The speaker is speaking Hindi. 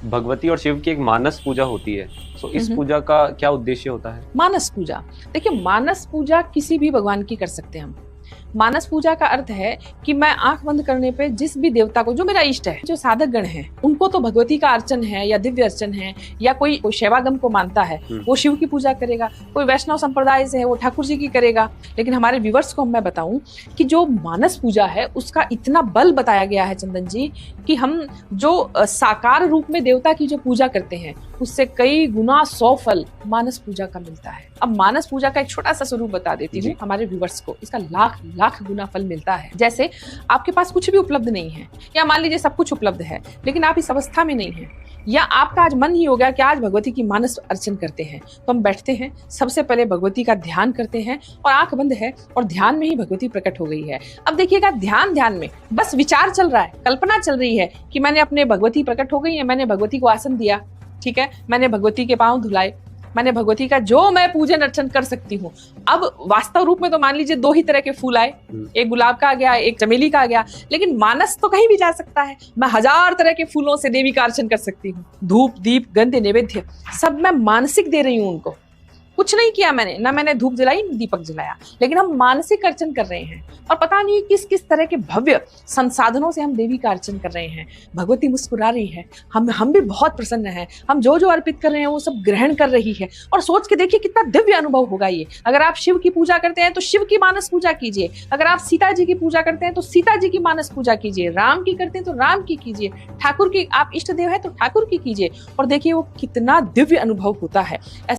भगवती और शिव की एक मानस पूजा होती है, तो इस पूजा का क्या उद्देश्य होता है? मानस पूजा, देखिए मानस पूजा किसी भी भगवान की कर सकते हैं हम। मानस पूजा का अर्थ है कि मैं आंख बंद करने पे जिस भी देवता को, जो मेरा इष्ट है, जो साधक गण है, उनको तो भगवती का अर्चन है या दिव्य अर्चन है, या कोई शैवागम को मानता है वो शिव की पूजा करेगा, कोई वैष्णव संप्रदाय से है वो ठाकुर जी की करेगा। लेकिन हमारे व्यूवर्स को मैं बताऊं कि जो मानस पूजा है उसका इतना बल बताया गया है चंदन जी, कि हम जो साकार रूप में देवता की जो पूजा करते हैं उससे कई गुना 100 फल मानस पूजा का मिलता है। अब मानस पूजा का एक छोटा सा स्वरूप बता देती हूँ हमारे व्यूवर्स को, इसका लाख लाख गुना फल मिलता है। जैसे आपके पास कुछ भी उपलब्ध नहीं है, या मान लीजिए सब कुछ उपलब्ध है लेकिन आप इस अवस्था में नहीं है, या आपका आज मन ही हो गया कि आज भगवती की मानस अर्चन करते हैं, तो हम बैठते हैं, सबसे पहले भगवती का ध्यान करते हैं और आंख बंद है और ध्यान में ही भगवती प्रकट हो गई है। अब देखिएगा, ध्यान में बस विचार चल रहा है, कल्पना चल रही है कि मैंने अपने भगवती प्रकट हो गई है, मैंने भगवती को आसन दिया, ठीक है, मैंने भगवती के पांव धुलाए, मैंने भगवती का जो मैं पूजन अर्चन कर सकती हूँ। अब वास्तव रूप में तो मान लीजिए 2 ही तरह के फूल आए, एक गुलाब का आ गया, एक चमेली का आ गया, लेकिन मानस तो कहीं भी जा सकता है। मैं 1000 तरह के फूलों से देवी का अर्चन कर सकती हूँ, धूप दीप गंध नैवेद्य सब मैं मानसिक दे रही हूँ उनको। कुछ नहीं किया मैंने, ना मैंने धूप जलाई ना दीपक जलाया, लेकिन हम मानसिक अर्चन कर रहे हैं और पता नहीं किस किस तरह के भव्य संसाधनों से हम देवी का अर्चन कर रहे हैं। भगवती मुस्कुरा रही है, हम भी बहुत प्रसन्न हैं, हम जो जो अर्पित कर रहे हैं वो सब ग्रहण कर रही है। और सोच के देखिए कितना दिव्य अनुभव होगा ये। अगर आप शिव की पूजा करते हैं तो शिव की मानस पूजा कीजिए, अगर आप सीता जी की पूजा करते हैं तो सीता जी की मानस पूजा कीजिए, राम की करते हैं तो राम की कीजिए, ठाकुर की आप इष्ट देव है तो ठाकुर की कीजिए, और देखिए वो कितना दिव्य अनुभव होता है।